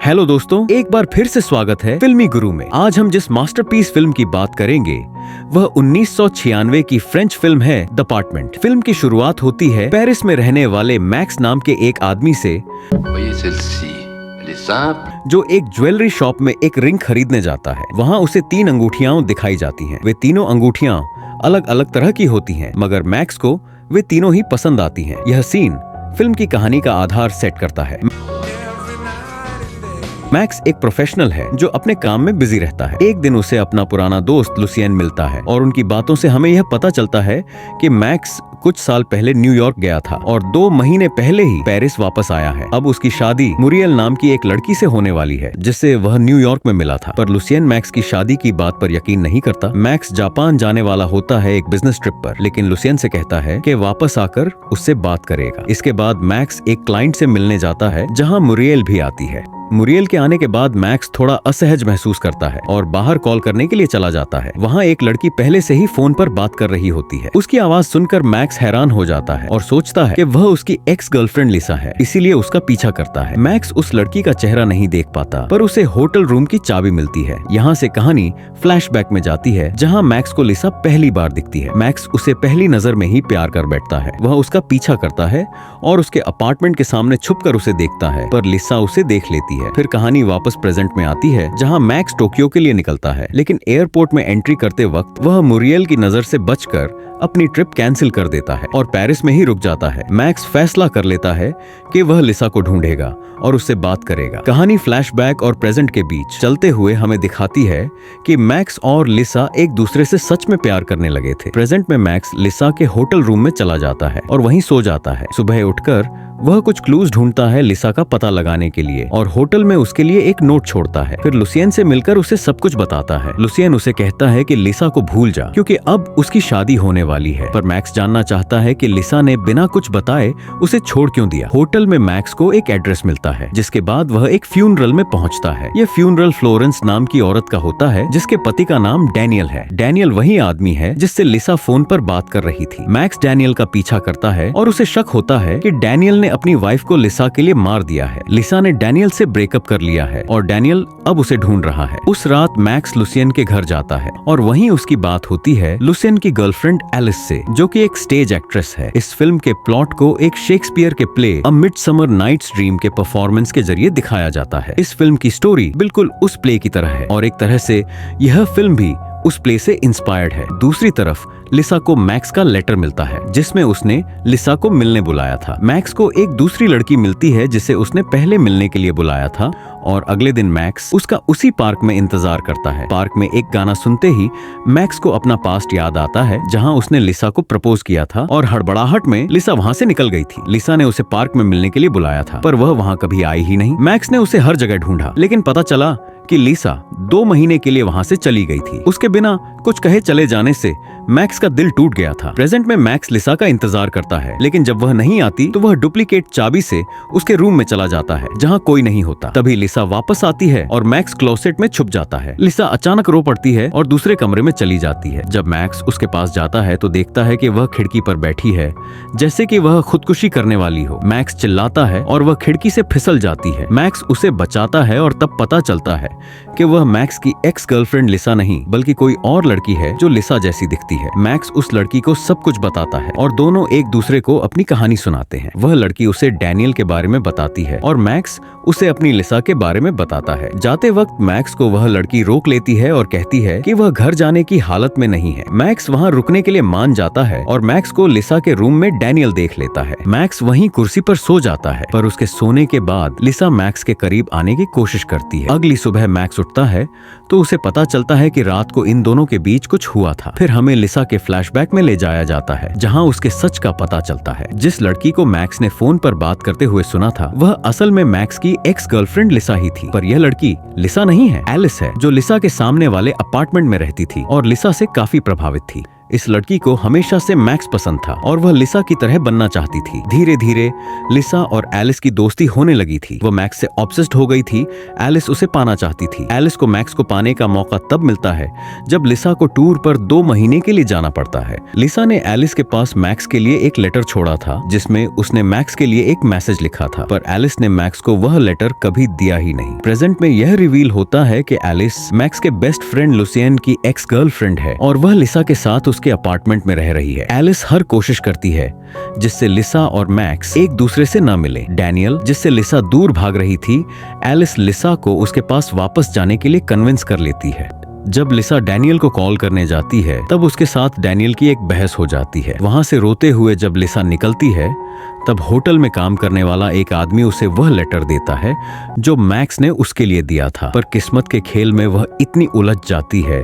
Hello दोस्तों, एक बार फिर से स्वागत है फिल्मी गुरु में। आज हम जिस मास्टरपीस फिल्म की बात करेंगे वह 1996 की फ्रेंच फिल्म है द अपार्टमेंट। फिल्म की शुरुआत होती है पेरिस में रहने वाले मैक्स नाम के एक आदमी से, जो एक ज्वेलरी शॉप में एक रिंग खरीदने जाता है। वहाँ उसे 3 अंगूठियां दिखाई जाती हैं। वे तीनों अंगूठियां अलग अलग तरह की होती हैं, मगर मैक्स को वे तीनों ही पसंद आती हैं। यह सीन फिल्म की कहानी का आधार सेट करता है। मैक्स एक प्रोफेशनल है जो अपने काम में बिजी रहता है। एक दिन उसे अपना पुराना दोस्त लुसियन मिलता है और उनकी बातों से हमें यह पता चलता है कि मैक्स कुछ साल पहले न्यूयॉर्क गया था और 2 महीने पहले ही पेरिस वापस आया है। अब उसकी शादी मुरियल नाम की एक लड़की से होने वाली है, जिससे वह न्यूयॉर्क में मिला था। पर लुसियन मैक्स की शादी की बात पर यकीन नहीं करता। मैक्स जापान जाने वाला होता है एक बिजनेस ट्रिप पर, लेकिन लुसियन से कहता है कि वापस आकर उससे बात करेगा। इसके बाद मैक्स एक क्लाइंट से मिलने जाता है, जहाँ मुरियल भी आती है। मुरियल के आने के बाद मैक्स थोड़ा असहज महसूस करता है और बाहर कॉल करने के लिए चला जाता है। वहाँ एक लड़की पहले से ही फोन पर बात कर रही होती है। उसकी आवाज सुनकर मैक्स हैरान हो जाता है और सोचता है कि वह उसकी एक्स गर्लफ्रेंड लिसा है, इसीलिए उसका पीछा करता है। मैक्स उस लड़की का चेहरा नहीं देख पाता, पर उसे होटल रूम की चाबी मिलती है। यहाँ से कहानी फ्लैशबैक में जाती है, जहाँ मैक्स को लिसा पहली बार दिखती है। मैक्स उसे पहली नजर में ही प्यार कर बैठता है। वह उसका पीछा करता है और उसके अपार्टमेंट के सामने छुपकर उसे देखता है, पर लिसा उसे देख लेती है। फिर कहानी वापस प्रेजेंट में आती है, जहां मैक्स टोक्यो के लिए निकलता है, लेकिन एयरपोर्ट में एंट्री करते वक्त वह मुरियल की नजर से बचकर अपनी ट्रिप कैंसिल कर देता है और पेरिस में ही रुक जाता है। मैक्स फैसला कर लेता है कि वह लिसा को ढूंढेगा और उससे बात करेगा। कहानी फ्लैशबैक और प्रेजेंट के बीच चलते हुए हमें दिखाती है कि मैक्स और लिसा एक दूसरे से सच में प्यार करने लगे थे। प्रेजेंट में मैक्स लिसा के होटल रूम में चला जाता है और वहीं सो जाता है। सुबह उठकर वह कुछ क्लूज ढूंढता है लिसा का पता लगाने के लिए और होटल में उसके लिए एक नोट छोड़ता है। फिर लुसियन से मिलकर उसे सब कुछ बताता है। लुसियन उसे कहता है कि लिसा को भूल जा, क्योंकि अब उसकी शादी होने वाली है। पर मैक्स जानना चाहता है कि लिसा ने बिना कुछ बताए उसे छोड़ क्यों दिया। होटल में मैक्स को एक एड्रेस मिलता है, जिसके बाद वह एक फ्यूनरल में पहुंचता है। यह फ्यूनरल फ्लोरेंस नाम की औरत का होता है, जिसके पति का नाम डैनियल है। डैनियल वही आदमी है जिससे लिसा फोन पर बात कर रही थी। मैक्स डैनियल का पीछा करता है और उसे शक होता है कि डैनियल ने अपनी वाइफ को लिसा के लिए मार दिया है। लिसा ने डैनियल से ब्रेकअप कर लिया है और डैनियल अब उसे ढूंढ रहा है। उस रात मैक्स लुसियन के घर जाता है और वहीं उसकी बात होती है लुसियन की गर्लफ्रेंड एलिस से, जो कि एक स्टेज एक्ट्रेस है। इस फिल्म के प्लॉट को एक शेक्सपियर के play a midsummer night's dream के परफॉर्मेंस के जरिए दिखाया जाता है। इस फिल्म की स्टोरी बिल्कुल उस प्ले की तरह है और एक तरह से यह फिल्म भी उस प्ले से इंस्पायर्ड है। दूसरी तरफ लिसा को मैक्स का लेटर मिलता है, जिसमें उसने लिसा को मिलने बुलाया था। मैक्स को एक दूसरी लड़की मिलती है जिसे उसने पहले मिलने के लिए बुलाया था और अगले दिन मैक्स उसका उसी पार्क में इंतजार करता है। पार्क में एक गाना सुनते ही मैक्स को अपना पास्ट याद आता है, जहां उसने लिसा को प्रपोज किया था और हड़बड़ाहट में लिसा वहां से निकल गई थी। लिसा ने उसे पार्क में मिलने के लिए बुलाया था, पर वह वहां कभी आई ही नहीं। मैक्स ने उसे हर जगह ढूंढा, लेकिन पता चला कि लिसा 2 महीने के लिए वहां से चली गई थी। उसके बिना कुछ कहे चले जाने से मैक्स का दिल टूट गया था। प्रेजेंट में मैक्स लिसा का इंतजार करता है, लेकिन जब वह नहीं आती तो वह डुप्लीकेट चाबी से उसके रूम में चला जाता है, जहां कोई नहीं होता। तभी लिसा वापस आती है और मैक्स क्लोसेट में छुप जाता है। लिसा अचानक रो पड़ती है और दूसरे कमरे में चली जाती है। जब मैक्स उसके पास जाता है तो देखता है कि वह खिड़की पर बैठी है, जैसे कि वह खुदकुशी करने वाली हो। मैक्स चिल्लाता है और वह खिड़की से फिसल जाती है। मैक्स उसे बचाता है और तब पता चलता है कि वह मैक्स की एक्स गर्लफ्रेंड लिसा नहीं, बल्कि कोई और लड़की है जो लिसा जैसी दिखती है। मैक्स उस लड़की को सब कुछ बताता है और दोनों एक दूसरे को अपनी कहानी सुनाते हैं। वह लड़की उसे डैनियल के बारे में बताती है और मैक्स उसे अपनी लिसा के बारे में बताता है। जाते वक्त मैक्स को वह लड़की रोक लेती है और कहती है कि वह घर जाने की हालत में नहीं है। मैक्स वहाँ रुकने के लिए मान जाता है और मैक्स को लिसा के रूम में डैनियल देख लेता है। मैक्स वहीं कुर्सी पर सो जाता है, पर उसके सोने के बाद लिसा मैक्स के करीब आने की कोशिश करती है। अगली सुबह मैक्स उठता है तो उसे पता चलता है कि रात को इन दोनों के बीच कुछ हुआ था। फिर हमें लिसा के फ्लैशबैक में ले जाया जाता है, जहां उसके सच का पता चलता है। जिस लड़की को मैक्स ने फोन पर बात करते हुए सुना था, वह असल में मैक्स की एक्स गर्लफ्रेंड लिसा ही थी। पर यह लड़की लिसा नहीं है, एलिस है, जो लिसा के सामने वाले अपार्टमेंट में रहती थी और लिसा से काफी प्रभावित थी। इस लड़की को हमेशा से मैक्स पसंद था और वह लिसा की तरह बनना चाहती थी। धीरे धीरे लिसा और एलिस की दोस्ती होने लगी थी। वह मैक्स से ऑब्सेस्ड हो गई थी। एलिस उसे पाना चाहती थी। एलिस को मैक्स को पाने का मौका तब मिलता है जब लिसा को टूर पर 2 महीने के लिए जाना पड़ता है। लिसा ने एलिस के पास मैक्स के लिए एक लेटर छोड़ा था जिसमें उसने मैक्स के लिए एक मैसेज लिखा था, पर एलिस ने मैक्स को वह लेटर कभी दिया ही नहीं। प्रेजेंट में यह रिवील होता है कि एलिस मैक्स के बेस्ट फ्रेंड लुसियन की एक्स गर्लफ्रेंड है और वह लिसा के साथ उसके अपार्टमेंट में रह रही है। एलिस हर कोशिश करती है जिससे लिसा और मैक्स एक दूसरे से न मिले। डैनियल, जिससे लिसा दूर भाग रही थी, एलिस लिसा को उसके पास वापस जाने के लिए कन्विंस कर लेती है। जब लिसा डैनियल को कॉल करने जाती है तब उसके साथ डैनियल की एक बहस हो जाती है। वहां से रोते हुए जब लिसा निकलती है तब होटल में काम करने वाला एक आदमी उसे वह लेटर देता है जो मैक्स ने उसके लिए दिया था, पर किस्मत के खेल में वह इतनी उलझ जाती है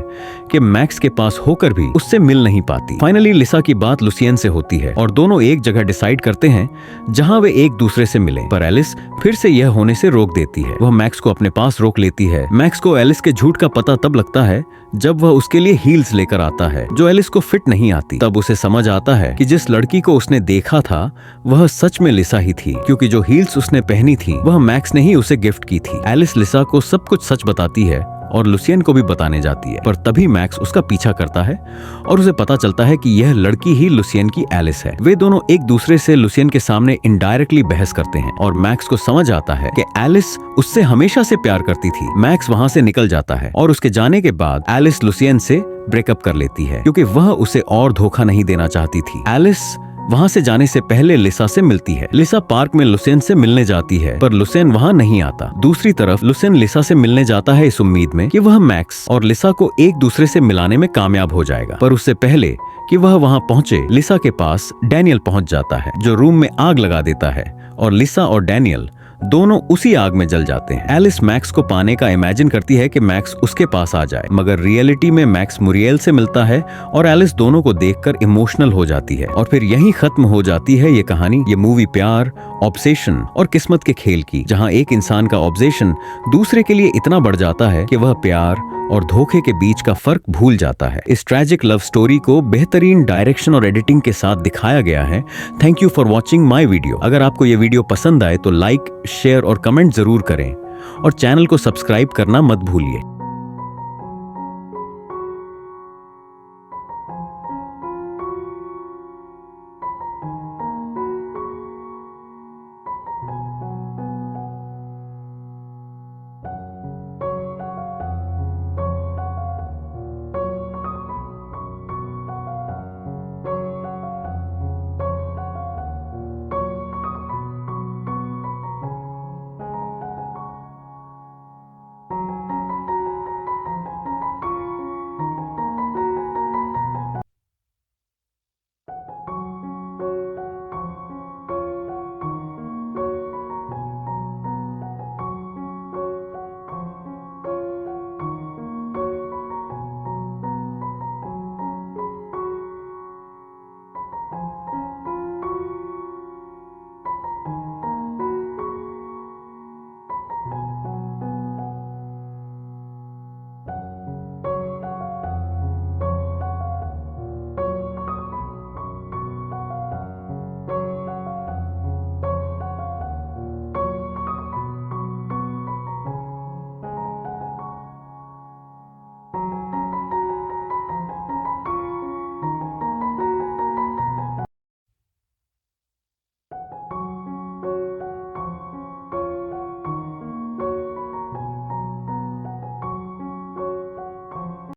कि मैक्स के पास होकर भी उससे मिल नहीं पाती। फाइनली लिसा की बात लुसियन से होती है और दोनों एक जगह डिसाइड करते हैं जहां वे एक दूसरे से मिले, पर एलिस फिर से यह होने से रोक देती है। वह मैक्स को अपने पास रोक लेती है। मैक्स को एलिस के झूठ का पता तब लगता है जब वह उसके लिए हील्स लेकर आता है जो एलिस को फिट नहीं आती। तब उसे समझ आता है कि जिस लड़की को उसने देखा था वह सच में लिसा ही थी, क्योंकि जो हील्स उसने पहनी थी वह मैक्स ने ही उसे गिफ्ट की थी। एलिस लिसा को सब कुछ सच बताती है और लुसियन को भी बताने जाती है, पर तभी मैक्स उसका पीछा करता है और उसे पता चलता है कि यह लड़की ही लुसियन की एलिस है। वे दोनों एक दूसरे से लुसियन के सामने इनडायरेक्टली बहस करते हैं और मैक्स को समझ आता है कि एलिस उससे हमेशा से प्यार करती थी। मैक्स वहां से निकल जाता है और उसके जाने के बाद एलिस लुसियन से ब्रेकअप कर लेती है क्योंकि वह उसे और धोखा नहीं देना चाहती थी। एलिस वहां से जाने से पहले लिसा से मिलती है। लिसा पार्क में लुसियन से मिलने जाती है, पर लुसियन वहां नहीं आता। दूसरी तरफ लुसियन लिसा से मिलने जाता है इस उम्मीद में कि वह मैक्स और लिसा को एक दूसरे से मिलाने में कामयाब हो जाएगा, पर उससे पहले कि वह वहां पहुंचे लिसा के पास डैनियल पहुंच जाता है जो रूम में आग लगा देता है और लिसा और डैनियल दोनों उसी आग में जल जाते हैं। एलिस मैक्स को पाने का इमेजिन करती है कि मैक्स उसके पास आ जाए, मगर रियलिटी में मैक्स मुरियल से मिलता है और एलिस दोनों को देखकर इमोशनल हो जाती है और फिर यहीं खत्म हो जाती है ये कहानी। ये मूवी प्यार, ऑब्सेशन और किस्मत के खेल की, जहां एक इंसान का ऑब्सेशन दूसरे के लिए इतना बढ़ जाता है कि वह प्यार और धोखे के बीच का फर्क भूल जाता है। इस ट्रैजिक लव स्टोरी को बेहतरीन डायरेक्शन और एडिटिंग के साथ दिखाया गया है। Thank you for watching my video. अगर आपको ये वीडियो पसंद आए तो लाइक, शेयर और कमेंट जरूर करें और चैनल को सब्सक्राइब करना मत भूलिए।